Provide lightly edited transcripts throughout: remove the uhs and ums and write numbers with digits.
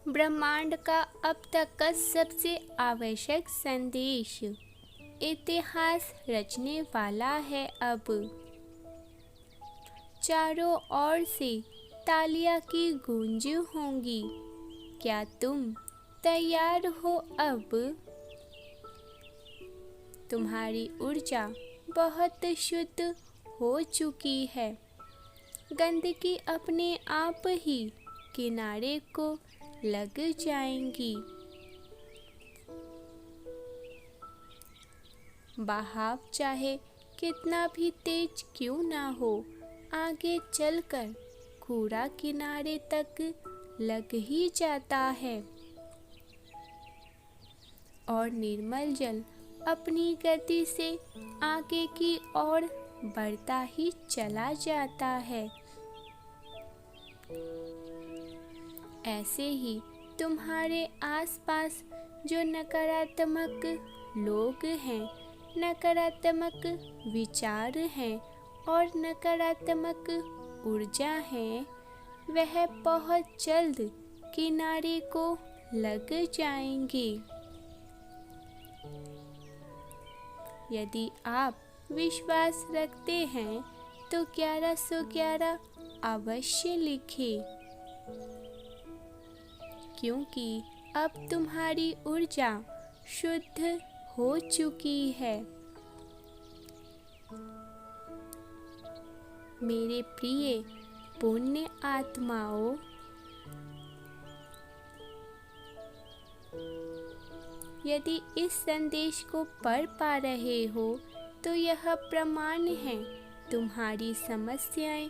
ब्रह्मांड का अब तक का सबसे आवश्यक संदेश इतिहास रचने वाला है। अब चारों ओर से तालियां की गूंज होंगी। क्या तुम तैयार हो? अब तुम्हारी ऊर्जा बहुत शुद्ध हो चुकी है। गंदगी अपने आप ही किनारे को लग जाएंगी। बहाव चाहे कितना भी तेज क्यों ना हो, आगे चलकर कूड़ा किनारे तक लग ही जाता है और निर्मल जल अपनी गति से आगे की ओर बढ़ता ही चला जाता है। ऐसे ही तुम्हारे आसपास जो नकारात्मक लोग हैं, नकारात्मक विचार हैं और नकारात्मक ऊर्जा है, वह बहुत जल्द किनारे को लग जाएंगे। यदि आप विश्वास रखते हैं तो 1111 अवश्य लिखें, क्योंकि अब तुम्हारी ऊर्जा शुद्ध हो चुकी है। मेरे प्रिय पुण्य आत्माओं, यदि इस संदेश को पढ़ पा रहे हो तो यह प्रमाण है तुम्हारी समस्याएं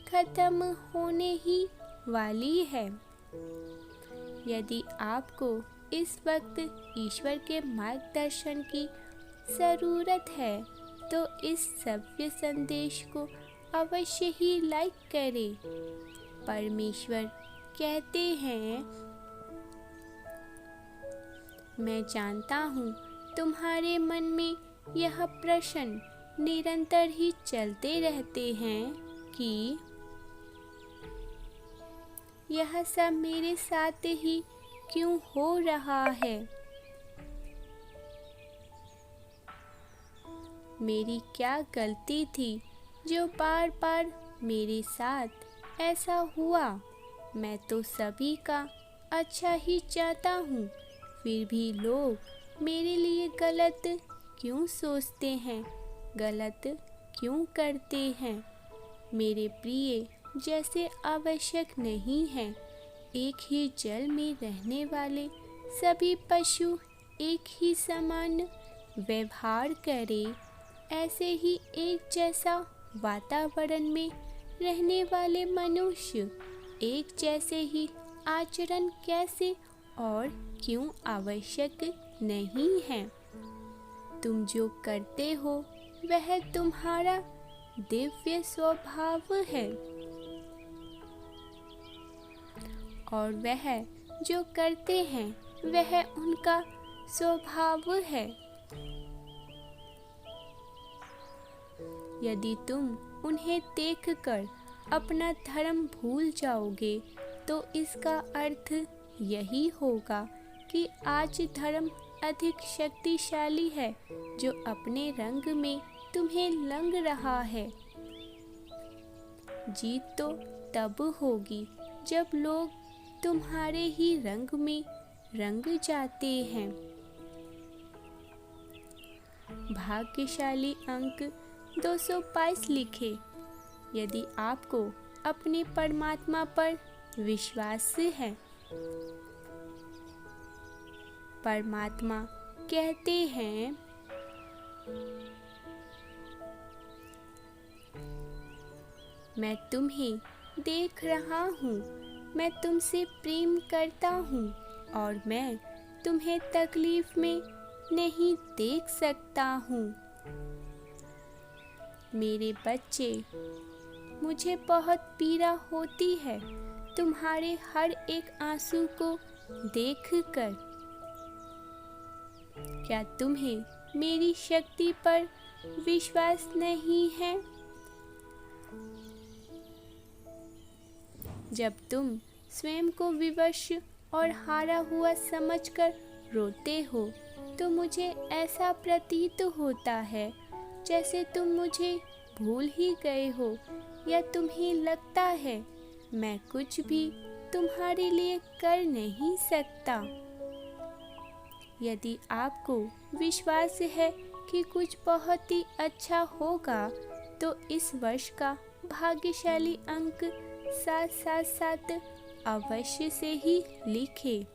खत्म होने ही वाली है। यदि आपको इस वक्त ईश्वर के मार्गदर्शन की ज़रूरत है तो इस सभ्य संदेश को अवश्य ही लाइक करें। परमेश्वर कहते हैं, मैं जानता हूँ तुम्हारे मन में यह प्रश्न निरंतर ही चलते रहते हैं कि यह सब मेरे साथ ही क्यों हो रहा है। मेरी क्या गलती थी जो बार बार मेरे साथ ऐसा हुआ। मैं तो सभी का अच्छा ही चाहता हूँ, फिर भी लोग मेरे लिए गलत क्यों सोचते हैं, गलत क्यों करते हैं। मेरे प्रिय, जैसे आवश्यक नहीं है एक ही जल में रहने वाले सभी पशु एक ही समान व्यवहार करें, ऐसे ही एक जैसा वातावरण में रहने वाले मनुष्य एक जैसे ही आचरण कैसे और क्यों आवश्यक नहीं है। तुम जो करते हो वह तुम्हारा दिव्य स्वभाव है और वह जो करते हैं वह उनका स्वभाव है। यदि तुम उन्हें देखकर अपना धर्म भूल जाओगे तो इसका अर्थ यही होगा कि आज धर्म अधिक शक्तिशाली है, जो अपने रंग में तुम्हें लंघ रहा है। जीत तो तब होगी जब लोग तुम्हारे ही रंग में रंग जाते हैं। भाग्यशाली अंक 222 लिखे। यदि आपको अपने परमात्मा पर विश्वास है। परमात्मा कहते हैं, मैं तुम्हें देख रहा हूँ, मैं तुमसे प्रेम करता हूँ और मैं तुम्हें तकलीफ में नहीं देख सकता हूँ। मेरे बच्चे, मुझे बहुत पीड़ा होती है तुम्हारे हर एक आंसू को देखकर। क्या तुम्हें मेरी शक्ति पर विश्वास नहीं है? जब तुम स्वयं को विवश और हारा हुआ समझकर रोते हो तो मुझे ऐसा प्रतीत होता है जैसे तुम मुझे भूल ही गए हो, या तुम्हें लगता है मैं कुछ भी तुम्हारे लिए कर नहीं सकता। यदि आपको विश्वास है कि कुछ बहुत ही अच्छा होगा तो इस वर्ष का भाग्यशाली अंक 777 अवश्य से ही लिखें।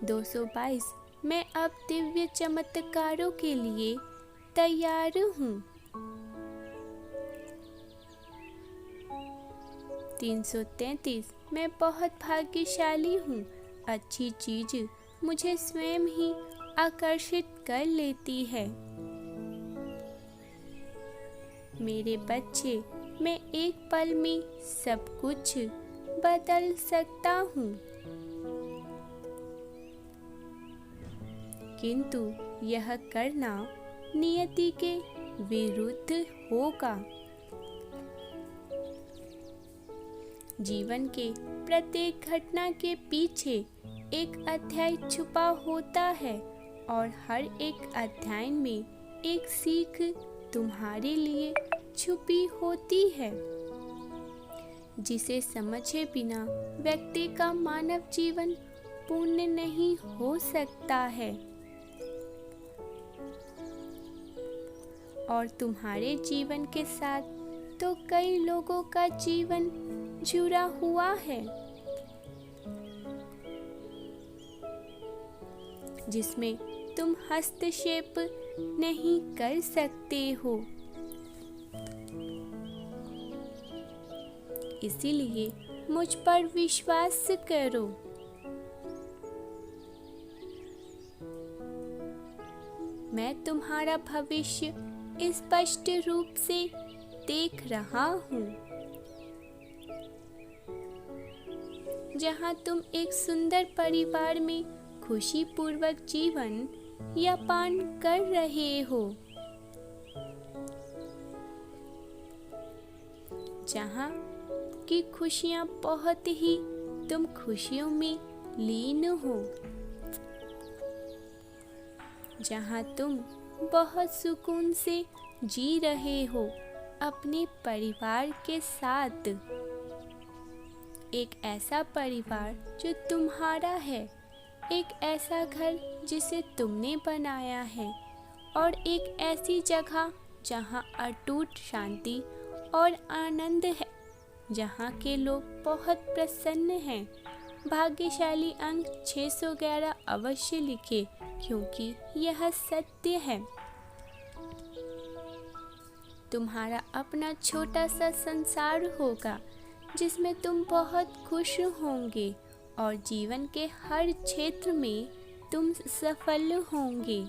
222 मैं अब दिव्य चमत्कारों के लिए तैयार हूँ। 333 मैं बहुत भाग्यशाली हूँ। अच्छी चीज मुझे स्वयं ही आकर्षित कर लेती है। मेरे बच्चे, मैं एक पल में सब कुछ बदल सकता हूँ, किंतु यह करना नियति के विरुद्ध होगा। जीवन के प्रत्येक घटना के पीछे एक अध्याय छुपा होता है और हर एक अध्याय में एक सीख तुम्हारे लिए छुपी होती है, जिसे समझे बिना व्यक्ति का मानव जीवन पूर्ण नहीं हो सकता है। और तुम्हारे जीवन के साथ तो कई लोगों का जीवन जुड़ा हुआ है, जिसमें तुम हस्तक्षेप नहीं कर सकते हो। इसीलिए मुझ पर विश्वास करो। मैं तुम्हारा भविष्य स्पष्ट रूप से देख रहा हूँ, जहाँ तुम एक सुंदर परिवार में खुशी पूर्वक जीवन यापन कर रहे हो, जहाँ की खुशियाँ बहुत ही तुम खुशियों में लीन हो, जहाँ तुम बहुत सुकून से जी रहे हो अपने परिवार के साथ। एक ऐसा परिवार जो तुम्हारा है, एक ऐसा घर जिसे तुमने बनाया है, और एक ऐसी जगह जहाँ अटूट शांति और आनंद है, जहाँ के लोग बहुत प्रसन्न हैं। भाग्यशाली अंक 611 अवश्य लिखे, क्योंकि यह सत्य है। तुम्हारा अपना छोटा सा संसार होगा जिसमें तुम बहुत खुश होंगे और जीवन के हर क्षेत्र में तुम सफल होंगे।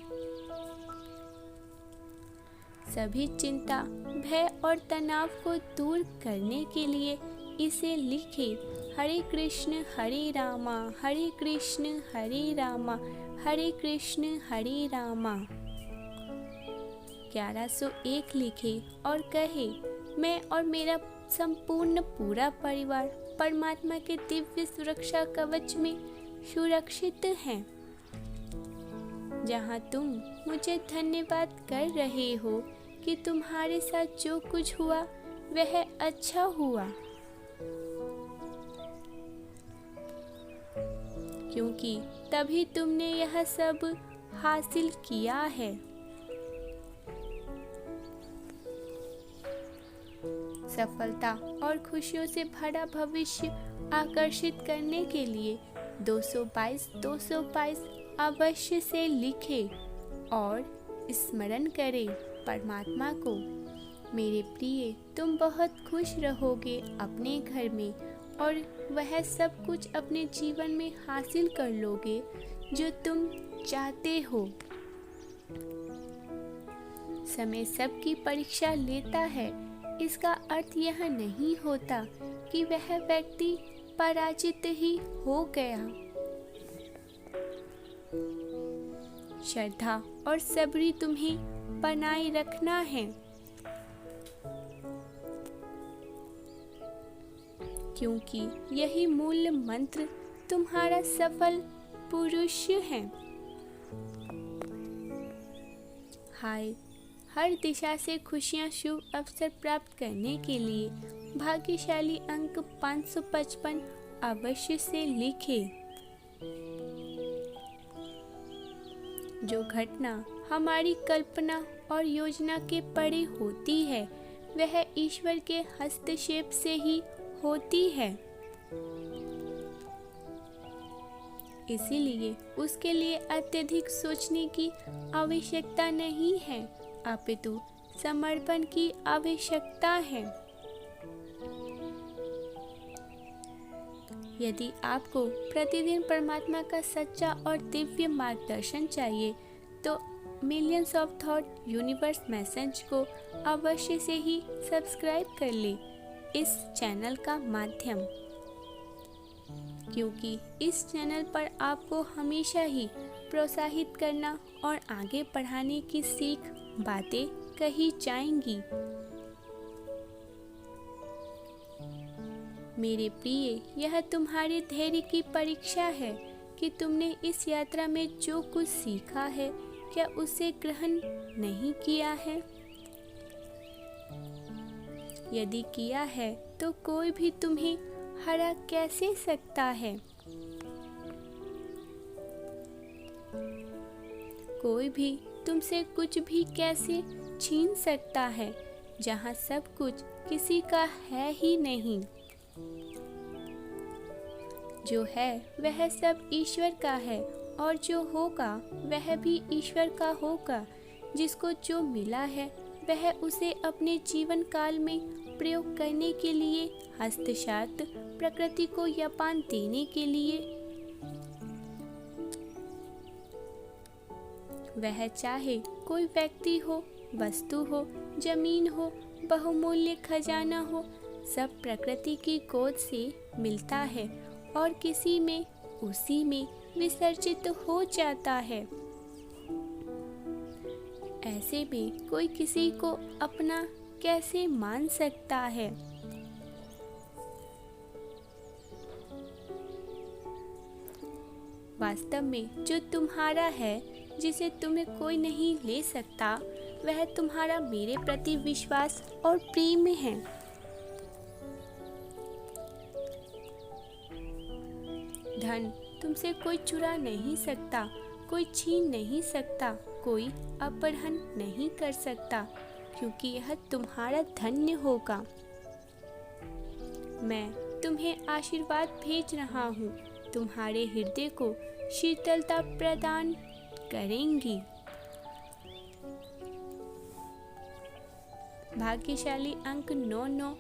सभी चिंता, भय और तनाव को दूर करने के लिए इसे लिखे। हरे कृष्ण हरे रामा, हरे कृष्ण हरे रामा, हरे कृष्ण हरे रामा। 1101 लिखे और कहे, मैं और मेरा संपूर्ण पूरा परिवार परमात्मा के दिव्य सुरक्षा कवच में सुरक्षित हैं। जहाँ तुम मुझे धन्यवाद कर रहे हो कि तुम्हारे साथ जो कुछ हुआ वह अच्छा हुआ, क्योंकि तभी तुमने यह सब हासिल किया है। सफलता और खुशियों से भरा भविष्य आकर्षित करने के लिए 222 अवश्य से लिखे और स्मरण करें परमात्मा को। मेरे प्रिय, तुम बहुत खुश रहोगे अपने घर में और वह सब कुछ अपने जीवन में हासिल कर लोगे जो तुम चाहते हो। समय सबकी परीक्षा लेता है, इसका अर्थ यह नहीं होता कि वह व्यक्ति पराजित ही हो गया। श्रद्धा और सब्र तुम्हें बनाए रखना है, क्योंकि यही मूल मंत्र तुम्हारा सफल पुरुष है। हाय, हर दिशा से खुशियां शुभ अवसर प्राप्त करने के लिए भाग्यशाली अंक 555 अवश्य से लिखें। जो घटना हमारी कल्पना और योजना के परे होती है वह ईश्वर के हस्तक्षेप से ही होती है, इसीलिए उसके लिए अत्यधिक सोचने की आवश्यकता नहीं है, अपितु समर्पण की आवश्यकता है। यदि आपको प्रतिदिन परमात्मा का सच्चा और दिव्य मार्गदर्शन चाहिए तो millions of thought universe message को अवश्य से ही सब्सक्राइब कर ले इस चैनल का माध्यम, क्योंकि इस चैनल पर आपको हमेशा ही प्रोत्साहित करना और आगे बढ़ाने की सीख बातें कही जाएंगी। मेरे प्रिय, यह तुम्हारे धैर्य की परीक्षा है कि तुमने इस यात्रा में जो कुछ सीखा है क्या उसे ग्रहण नहीं किया है। यदि किया है तो कोई भी तुम्हें हरा कैसे सकता है। कोई भी तुमसे कुछ भी कैसे छीन सकता है जहाँ सब कुछ किसी का है ही नहीं। जो है वह सब ईश्वर का है और जो होगा वह भी ईश्वर का होगा। जिसको जो मिला है वह उसे अपने जीवन काल में प्रयोग करने के लिए हस्तक्षेप प्रकृति को यपान देने के लिए वह चाहे कोई व्यक्ति हो, वस्तु हो, जमीन हो, बहुमूल्य खजाना हो, सब प्रकृति की गोद से मिलता है और किसी में उसी में विसर्जित हो जाता है। ऐसे में कोई किसी को अपना कैसे मान सकता है। वास्तव में जो तुम्हारा है, जिसे तुम्हें कोई नहीं ले सकता, वह तुम्हारा मेरे प्रति विश्वास और प्रेम है। धन तुमसे कोई चुरा नहीं सकता, कोई छीन नहीं सकता, कोई अपहरण नहीं कर सकता, क्योंकि यह तुम्हारा धन्य होगा। मैं तुम्हें आशीर्वाद भेज रहा हूँ, तुम्हारे हृदय को शीतलता प्रदान करेंगी। भाग्यशाली अंक 99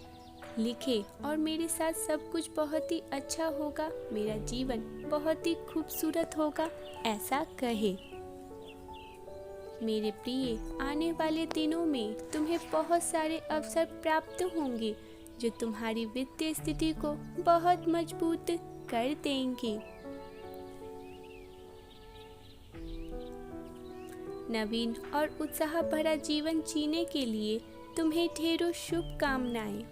लिखे और मेरे साथ सब कुछ बहुत ही अच्छा होगा, मेरा जीवन बहुत ही खूबसूरत होगा, ऐसा कहे। मेरे प्रिय, आने वाले दिनों में तुम्हें बहुत सारे अवसर प्राप्त होंगे जो तुम्हारी वित्तीय स्थिति को बहुत मजबूत कर देंगे। नवीन और उत्साह भरा जीवन जीने के लिए तुम्हें ढेरों शुभकामनाएं।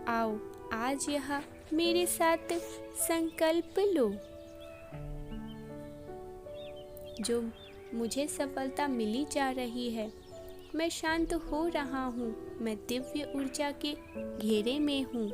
आओ आज यहाँ मेरे साथ संकल्प लो। जो मुझे सफलता मिली जा रही है, मैं शांत हो रहा हूँ, मैं दिव्य ऊर्जा के घेरे में हूँ।